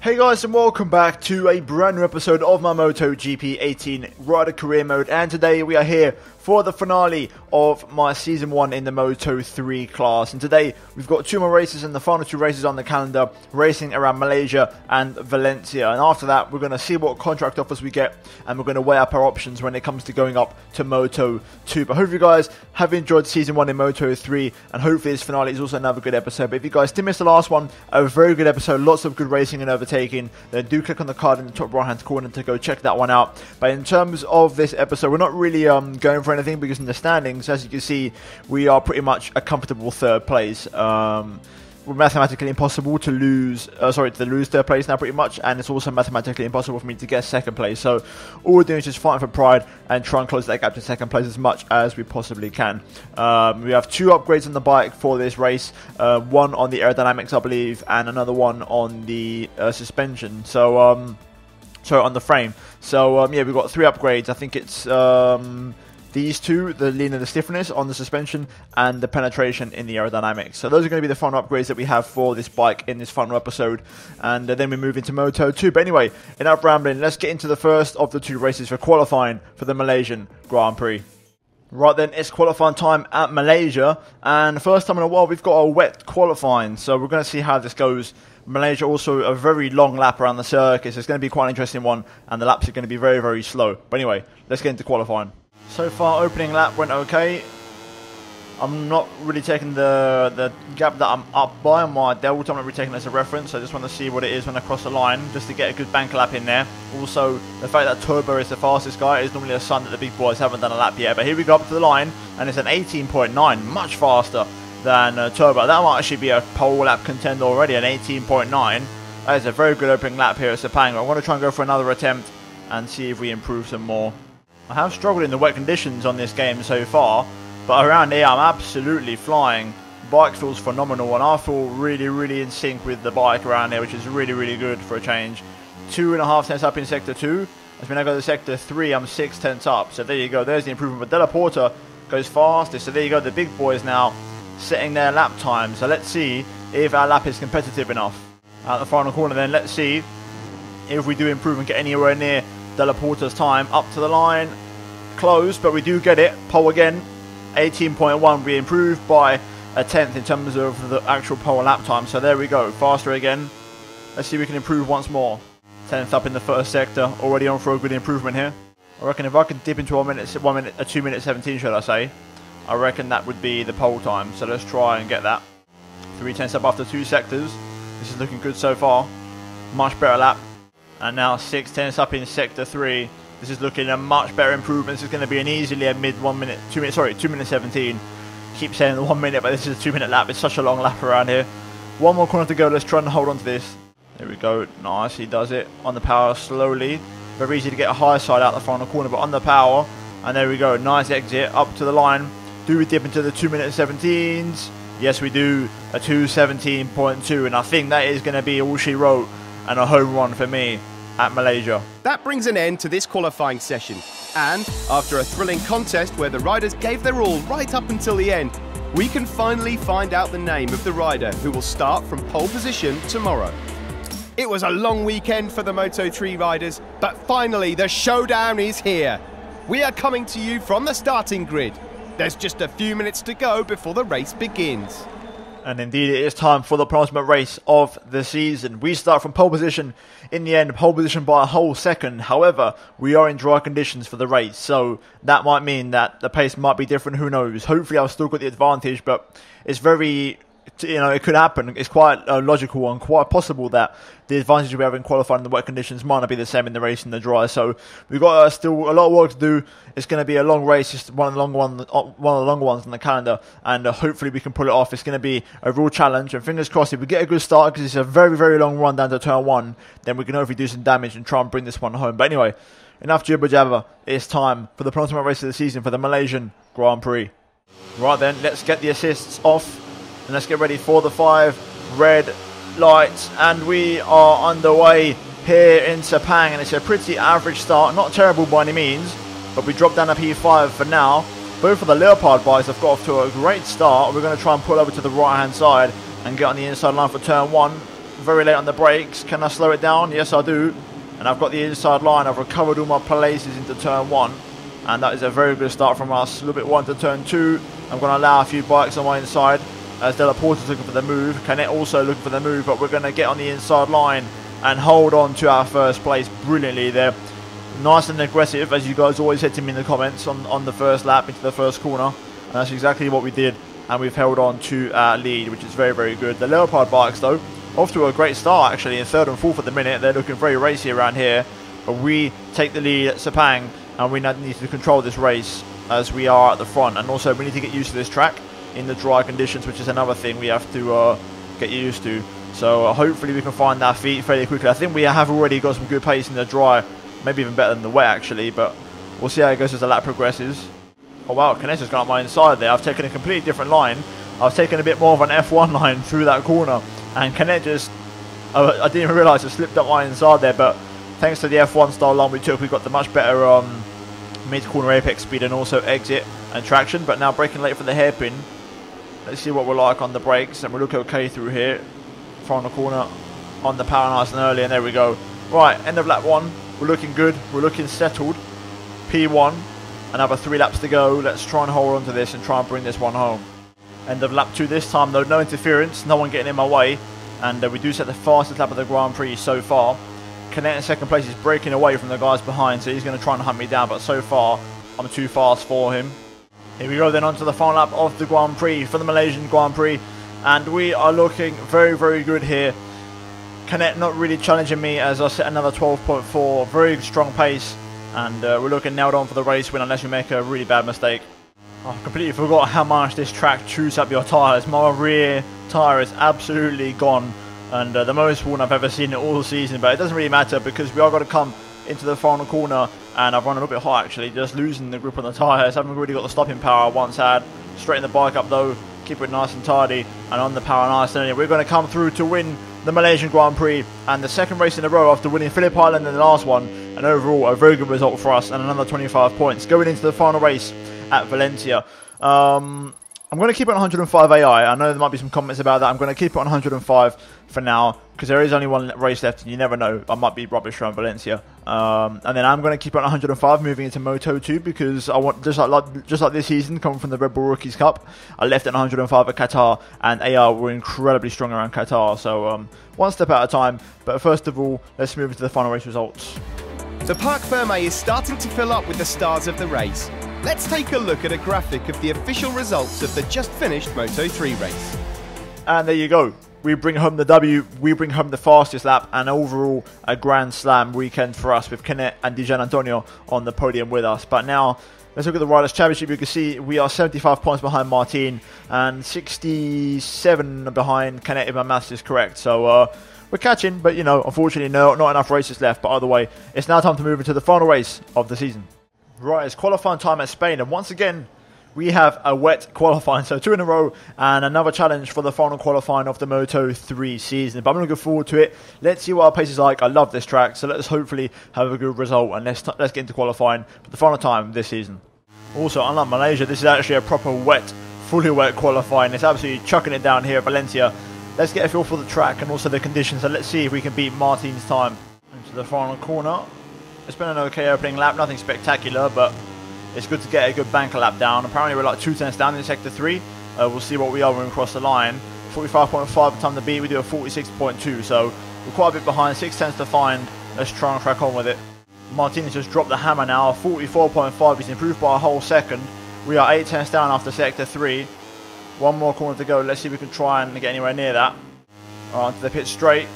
Hey guys, and welcome back to a brand new episode of my MotoGP 18 Rider Career Mode, and today we are here for the finale of my Season 1 in the Moto3 class. And today we've got two more races, and the final two races on the calendar, racing around Malaysia and Valencia. And after that, we're going to see what contract offers we get, and we're going to weigh up our options when it comes to going up to Moto2. But I hope you guys have enjoyed Season 1 in Moto3, and hopefully this finale is also another good episode. But if you guys did miss the last one, a very good episode, lots of good racing and overtaking, then do click on the card in the top right hand corner to go check that one out. But in terms of this episode, we're not really going for anything, because in the standings, as you can see, we are pretty much a comfortable third place. We're mathematically impossible to lose, lose third place now, pretty much, and it's also mathematically impossible for me to get second place. So all we're doing is just fighting for pride and try and close that gap to second place as much as we possibly can. We have two upgrades on the bike for this race, one on the aerodynamics, I believe, and another one on the suspension. So on the frame. So yeah, we've got three upgrades. I think it's these two, the lean and the stiffness on the suspension, and the penetration in the aerodynamics. So those are going to be the final upgrades that we have for this bike in this final episode. And then we move into Moto 2. But anyway, enough rambling. Let's get into the first of the two races for qualifying for the Malaysian Grand Prix. Right then, it's qualifying time at Malaysia. And first time in a while, we've got a wet qualifying. So we're going to see how this goes. Malaysia also a very long lap around the circuit. So it's going to be quite an interesting one. And the laps are going to be very, very slow. But anyway, let's get into qualifying. So far, opening lap went okay. I'm not really taking the gap that I'm up by on my delta. I'm not really taking it as a reference. I just want to see what it is when I cross the line, just to get a good bank lap in there. Also, the fact that Turbo is the fastest guy is normally a sign that the big boys haven't done a lap yet. But here we go up to the line, and it's an 18.9, much faster than Turbo. That might actually be a pole lap contender already, an 18.9. That is a very good opening lap here at Sepang. I want to try and go for another attempt and see if we improve some more. I have struggled in the wet conditions on this game so far, but around here I'm absolutely flying. Bike feels phenomenal, and I feel really in sync with the bike around here, which is really good for a change. 2.5 tenths up in Sector 2. As we now go to Sector 3, I'm 6 tenths up. So there you go, there's the improvement. But Della Porta goes faster, so there you go, the big boys now setting their lap time. So let's see if our lap is competitive enough. At the final corner then, let's see if we do improve and get anywhere near Della Porta's time. Up to the line, close, but we do get it. Pole again, 18.1. We improved by a tenth in terms of the actual pole lap time. So there we go, faster again. Let's see if we can improve once more. 10th up in the first sector, already on for a good improvement here. I reckon if I can dip into 2 minute 17, should I say, I reckon that would be the pole time. So let's try and get that. 3 tenths up after 2 sectors. This is looking good so far. Much better lap. And now 6 tenths up in Sector 3. This is looking a much better improvement. This is going to be an easily a 2 minute 17. Keep saying the 1 minute, but this is a 2 minute lap. It's such a long lap around here. One more corner to go. Let's try and hold on to this. There we go. Nice. He does it on the power slowly. Very easy to get a high side out the final corner, but on the power. And there we go. Nice exit up to the line. Do we dip into the 2 minute 17s? Yes, we do. A 2:17.2, and I think that is going to be all she wrote and a home run for me at Malaysia. That brings an end to this qualifying session. And after a thrilling contest where the riders gave their all right up until the end, we can finally find out the name of the rider who will start from pole position tomorrow. It was a long weekend for the Moto3 riders, but finally the showdown is here. We are coming to you from the starting grid. There's just a few minutes to go before the race begins. And indeed, it is time for the penultimate race of the season. We start from pole position. In the end, pole position by a whole second. However, we are in dry conditions for the race, so that might mean that the pace might be different. Who knows? Hopefully, I've still got the advantage, but it's very, it could happen. It's quite logical and quite possible that the advantage we have in qualifying in the wet conditions might not be the same in the race in the dry. So we've got still a lot of work to do. It's going to be a long race, just one of the longer ones on the calendar, and hopefully we can pull it off. It's going to be a real challenge, and fingers crossed if we get a good start, because it's a very long run down to turn 1, then we can hopefully do some damage and try and bring this one home. But anyway, enough jibber jabber. It's time for the penultimate race of the season for the Malaysian Grand Prix. Right then, let's get the assists off. And let's get ready for the 5 red lights. And we are underway here in Sepang. And it's a pretty average start. Not terrible by any means. But we dropped down a P5 for now. Both of the Leopard bikes have got off to a great start. We're going to try and pull over to the right hand side and get on the inside line for turn 1. very late on the brakes. Can I slow it down? Yes, I do. And I've got the inside line. I've recovered all my places into turn 1. And that is a very good start from us. A little bit 1 to turn 2. I'm going to allow a few bikes on my inside as Della Porta's looking for the move. Canet also looking for the move, but we're going to get on the inside line and hold on to our first place brilliantly there. Nice and aggressive, as you guys always said to me in the comments on the first lap into the first corner. And that's exactly what we did. And we've held on to our lead, which is very, very good. The Leopard bikes, though, off to a great start, actually, in 3rd and 4th at the minute. They're looking very racy around here. But we take the lead at Sepang, and we need to control this race as we are at the front. And also, we need to get used to this track in the dry conditions, which is another thing we have to get used to. So hopefully we can find our feet fairly quickly. I think we have already got some good pace in the dry, maybe even better than the wet, actually. But we'll see how it goes as the lap progresses. Oh wow, Canet's just gone up my inside there. I've taken a completely different line. I've taken a bit more of an F1 line through that corner. And Canet just, I didn't even realise it slipped up my inside there. But thanks to the F1 style line we took, we got the much better mid-corner apex speed and also exit and traction. But now braking late for the hairpin. Let's see what we're like on the brakes. And we look okay through here. Final corner on the power nice and early. And there we go. Right, end of lap 1. We're looking good. We're looking settled. P1. Another 3 laps to go. Let's try and hold on to this and try and bring this one home. End of lap 2 this time though. No interference. No one getting in my way. And we do set the fastest lap of the Grand Prix so far. Canet in 2nd place is breaking away from the guys behind. So he's going to try and hunt me down. But so far, I'm too fast for him. Here we go then on to the final lap of the Grand Prix for the Malaysian Grand Prix. And we are looking very, very good here. Canet not really challenging me as I set another 12.4. Very strong pace. And we're looking nailed on for the race win unless we make a really bad mistake. I completely forgot how much this track chews up your tyres. My rear tyre is absolutely gone. And the most worn I've ever seen it all season. But it doesn't really matter because we are going to come into the final corner. And I've run a little bit hot actually. Just losing the grip on the tyres. Haven't really got the stopping power I once had. Straighten the bike up though. Keep it nice and tidy. And on the power nice and early. We're going to come through to win the Malaysian Grand Prix. And the 2nd race in a row after winning Phillip Island in the last one. And overall, a very good result for us and another 25 points. Going into the final race at Valencia. I'm going to keep it on 105 AI. I know there might be some comments about that. I'm going to keep it on 105 for now because there is only one race left and you never know. I might be rubbish around Valencia. And then I'm going to keep it on 105 moving into Moto 2 because I want, just like this season, coming from the Red Bull Rookies Cup, I left at 105 at Qatar and AI were incredibly strong around Qatar. So one step at a time. But first of all, let's move into the final race results. The Parc Fermé is starting to fill up with the stars of the race. Let's take a look at a graphic of the official results of the just finished Moto 3 race. And there you go. We bring home the W, we bring home the fastest lap, and overall a Grand Slam weekend for us with Canet and Di Gianantonio on the podium with us. But now, let's look at the Riders' Championship. You can see we are 75 points behind Martin and 67 behind Canet if my maths is correct. So we're catching, but you know, unfortunately not enough races left. But either way, it's now time to move into the final race of the season. Right, it's qualifying time at Spain, and once again, we have a wet qualifying, so 2 in a row, and another challenge for the final qualifying of the Moto 3 season. But I'm looking forward to it. Let's see what our pace is like. I love this track, so let's hopefully have a good result, and let's get into qualifying for the final time this season. Also, unlike Malaysia, this is actually a proper wet, fully wet qualifying. It's absolutely chucking it down here at Valencia. Let's get a feel for the track and also the conditions, and let's see if we can beat Martin's time. Into the final corner. It's been an okay opening lap, nothing spectacular, but it's good to get a good banker lap down. Apparently we're like 2 tenths down in sector 3. We'll see what we are when we cross the line. 45.5 the time to beat, we do a 46.2, so we're quite a bit behind, 6 tenths to find. Let's try and crack on with it. Martinez just dropped the hammer now, 44.5, he's improved by a whole second. We are 8 tenths down after sector 3. One more corner to go, let's see if we can try and get anywhere near that. Alright, onto the pit straight.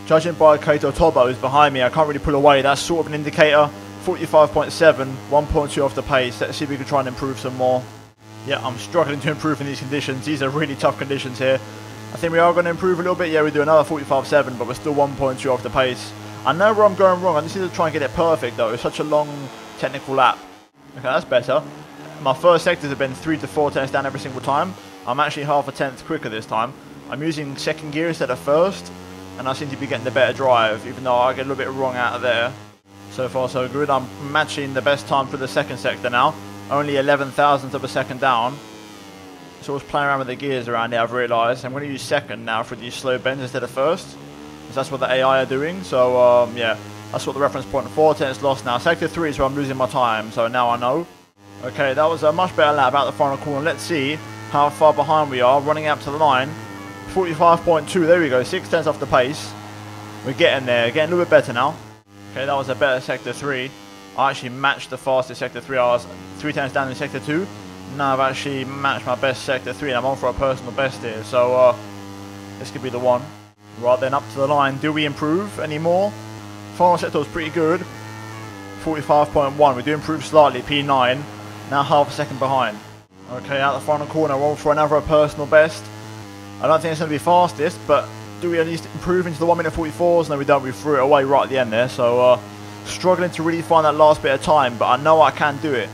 Judging by Kato Tobo who's behind me, I can't really pull away. That's sort of an indicator. 45.7, 1.2 off the pace. Let's see if we can try and improve some more. Yeah, I'm struggling to improve in these conditions. These are really tough conditions here. I think we are going to improve a little bit. Yeah, we do another 45.7, but we're still 1.2 off the pace. I know where I'm going wrong. I just need to try and get it perfect, though. It's such a long technical lap. Okay, that's better. My first sectors have been 3 to 4 tenths down every single time. I'm actually half a tenth quicker this time. I'm using second gear instead of first. And I seem to be getting the better drive, even though I get a little bit wrong out of there. So far so good. I'm matching the best time for the second sector now. Only 11 thousandths of a second down. So I was playing around with the gears around here, I've realised. I'm going to use second now for these slow bends instead of first, because that's what the AI are doing. So yeah, that's what the reference point. 4 tenths lost now. Sector 3 is where I'm losing my time, so now I know. Okay, that was a much better lap out the final corner. Let's see how far behind we are, running up to the line. 45.2, there we go, 6 tenths off the pace. We're getting there, getting a little bit better now. Okay, that was a better sector 3. I actually matched the fastest sector 3. I was 3 tenths down in sector 2. Now I've actually matched my best sector 3 and I'm on for a personal best here. So this could be the one. Right then, up to the line. Do we improve anymore? Final sector was pretty good. 45.1. We do improve slightly. P9. Now half a second behind. Okay, out the final corner. We're on for another personal best. I don't think it's going to be fastest, but do we at least improve into the 1 minute 44s? No, we don't. We threw it away right at the end there. So struggling to really find that last bit of time, but I know I can do it.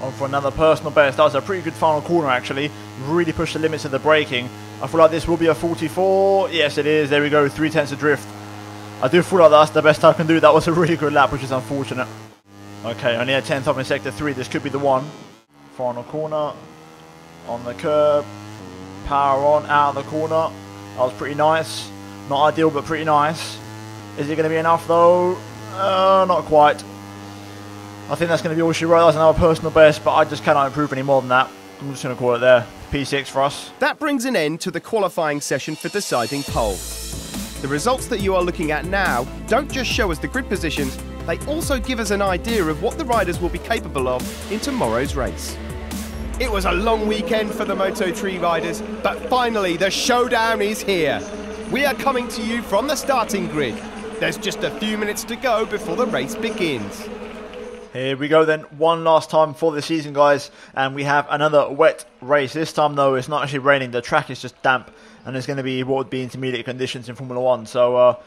On for another personal best. That was a pretty good final corner actually. Really pushed the limits of the braking. I feel like this will be a 44. Yes, it is. There we go. 3 tenths of drift. I do feel like that's the best I can do. That was a really good lap, which is unfortunate. Okay, only a 10th off in sector 3. This could be the one. Final corner. On the curb. Power on. Out of the corner. That was pretty nice. Not ideal, but pretty nice. Is it going to be enough though? Not quite. I think that's going to be all she wrote. That was another personal best, but I just cannot improve any more than that. I'm just going to call it there. P6 for us. That brings an end to the qualifying session for deciding pole. The results that you are looking at now don't just show us the grid positions, they also give us an idea of what the riders will be capable of in tomorrow's race. It was a long weekend for the Moto3 riders, but finally the showdown is here. We are coming to you from the starting grid. There's just a few minutes to go before the race begins. Here we go then, one last time for the season guys, and we have another wet race. This time though it's not actually raining, the track is just damp, and it's going to be what would be intermediate conditions in Formula 1. So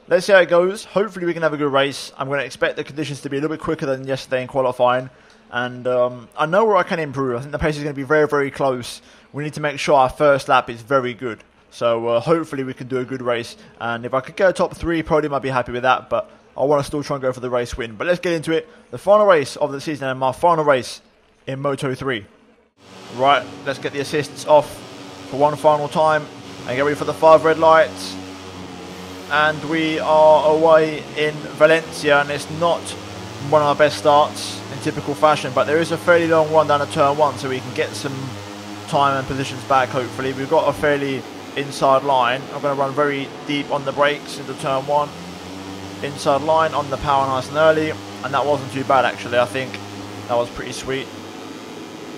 let's see how it goes. Hopefully we can have a good race. I'm going to expect the conditions to be a little bit quicker than yesterday in qualifying, and I know where I can improve. I think the pace is going to be very, very close. We need to make sure our first lap is very good. So hopefully we can do a good race, and if I could get a top 3 podium I'd be happy with that, but I want to still try and go for the race win. But let's get into it. The final race of the season and my final race in Moto3. Right, let's get the assists off for one final time and get ready for the 5 red lights. And we are away in Valencia, and it's not one of our best starts in typical fashion, but there is a fairly long run down to turn 1, so we can get some time and positions back hopefully. We've got a fairly inside line. I'm going to run very deep on the brakes into turn 1. Inside line on the power nice and early, and that wasn't too bad actually. I think that was pretty sweet.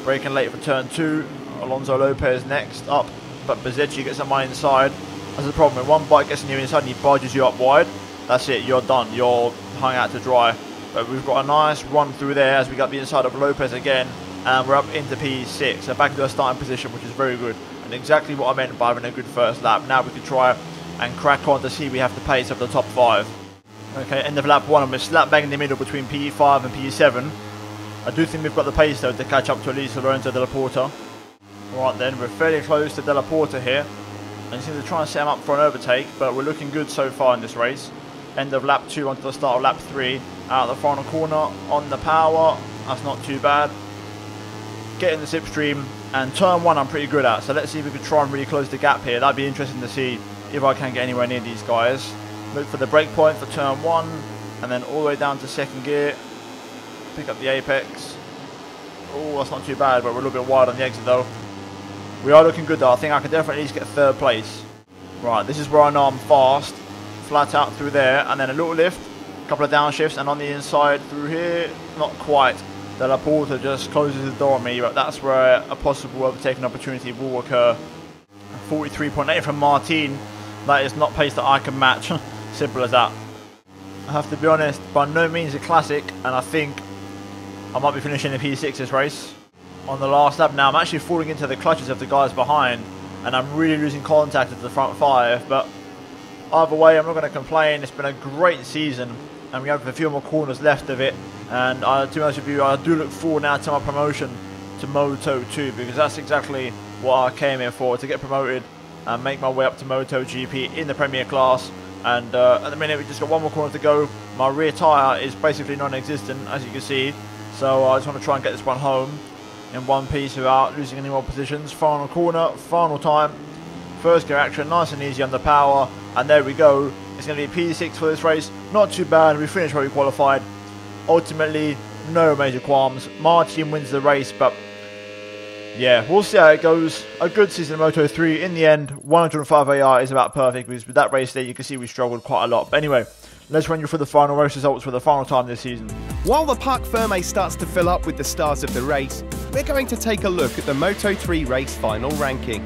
Braking late for turn 2. Alonso Lopez next up, but Bezzecchi gets on my inside. That's the problem. When one bike gets on your inside and he barges you up wide, that's it, you're done, you're hung out to dry. But we've got a nice run through there as we got the inside of Lopez again, and we're up into P6, so back into a starting position, which is very good, and exactly what I meant by having a good first lap. Now we can try and crack on to see we have the pace of the top 5. Okay, end of lap 1, and we're slap bang in the middle between P5 and P7. I do think we've got the pace though to catch up to at least Lorenzo Della Porta. Right then, we're fairly close to Della Porta here. And seem to try and set him up for an overtake, but we're looking good so far in this race. End of lap 2 onto the start of lap 3. Out of the final corner on the power. That's not too bad. Getting the slipstream, and turn 1 I'm pretty good at. So let's see if we can try and really close the gap here. That'd be interesting to see if I can get anywhere near these guys. Look for the break point for turn 1, and then all the way down to second gear. Pick up the apex. Oh, that's not too bad, but we're a little bit wide on the exit though. We are looking good though. I think I can definitely at least get 3rd place. Right, this is where I know I'm fast. Flat out through there, and then a little lift, a couple of downshifts, and on the inside through here, not quite. Della Porta just closes the door on me, but that's where a possible overtaking opportunity will occur. 43.8 from Martin. That is not pace that I can match. Simple as that. I have to be honest, by no means a classic, and I think I might be finishing in P6 this race. On the last lap now, I'm actually falling into the clutches of the guys behind, and I'm really losing contact with the front 5, but either way, I'm not going to complain. It's been a great season, and we have a few more corners left of it, and to be honest with you, I do look forward now to my promotion to Moto 2, because that's exactly what I came here for, to get promoted and make my way up to MotoGP in the Premier class. And at the minute, we've just got one more corner to go. My rear tyre is basically non-existent, as you can see, so I just want to try and get this one home. in one piece without losing any more positions. Final corner, final time. First gear action, nice and easy under power. And there we go. It's going to be P6 for this race. Not too bad. We finished where we qualified. Ultimately, no major qualms. Martin wins the race, but yeah, we'll see how it goes. A good season in Moto3. In the end, 105 AR is about perfect, because with that race there, you can see we struggled quite a lot. But anyway, let's run you through the final race results for the final time this season. While the Parc Fermé starts to fill up with the stars of the race, we're going to take a look at the Moto3 race final ranking.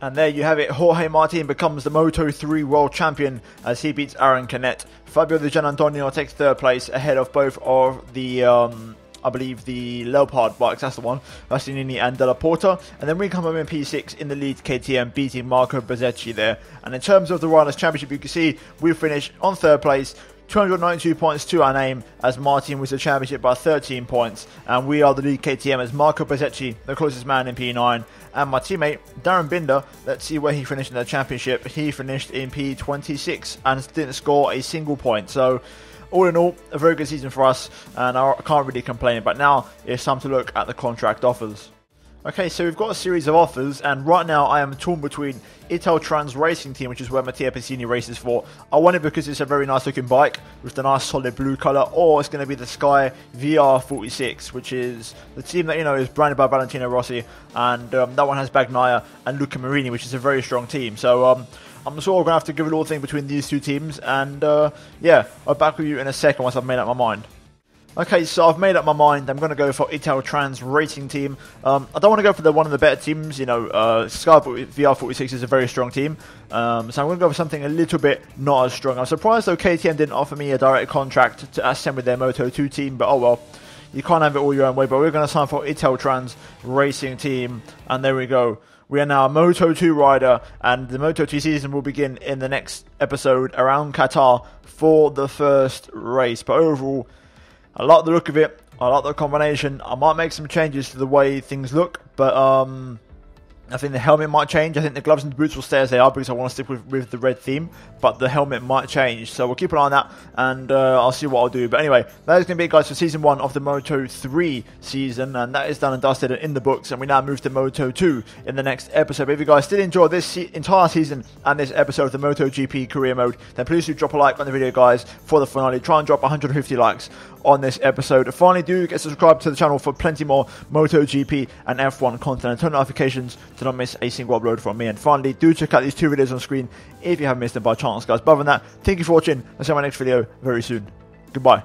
And there you have it. Jorge Martin becomes the Moto3 World Champion as he beats Aaron Canet. Fabio Di Gianantonio takes third place ahead of both of the, I believe, the Leopard bikes, that's the one, Bastianini and Della Porta. And then we come home in P6 in the lead KTM, beating Marco Bezzecchi there. And in terms of the Riders' Championship, you can see we finished on third place, 292 points to our name, as Martin wins the championship by 13 points. And we are the lead KTM as Marco Bezzecchi, the closest man in P9. And my teammate, Darren Binder, let's see where he finished in the championship. He finished in P26 and didn't score a single point. So, all in all, a very good season for us, and I can't really complain. But now it's time to look at the contract offers. Okay, so we've got a series of offers, and right now I am torn between Italtrans Racing Team, which is where Mattia Pessini races for. I want it because it's a very nice looking bike with the nice solid blue colour, or it's going to be the Sky VR46, which is the team that, you know, is branded by Valentino Rossi, and that one has Bagnaia and Luca Marini, which is a very strong team. So I'm sort of going to have to give it all a think between these two teams, and yeah, I'll be back with you in a second once I've made up my mind. Okay, so I've made up my mind. I'm going to go for Italtrans Racing Team. I don't want to go for one of the better teams. You know, Sky VR46 is a very strong team. So I'm going to go for something a little bit not as strong. I'm surprised though KTM didn't offer me a direct contract to ascend with their Moto2 team. But oh well, you can't have it all your own way. But we're going to sign for Italtrans Racing Team. And there we go. We are now a Moto2 rider. And the Moto2 season will begin in the next episode around Qatar for the first race. But overall, I like the look of it. I like the combination. I might make some changes to the way things look, but I think the helmet might change. I think the gloves and the boots will stay as they are because I want to stick with the red theme, but the helmet might change. So we'll keep an eye on that, and I'll see what I'll do. But anyway, that is going to be it, guys, for Season 1 of the Moto3 season, and that is done and dusted and in the books, and we now move to Moto2 in the next episode. But if you guys did enjoy this entire season and this episode of the MotoGP career mode, then please do drop a like on the video, guys, for the finale. Try and drop 150 likes on this episode. Finally, do get subscribed to the channel for plenty more MotoGP and F1 content, and turn notifications to not miss a single upload from me. And finally, do check out these two videos on screen if you haven't missed them by chance, guys. But other than that, thank you for watching. I'll see you in my next video very soon. Goodbye.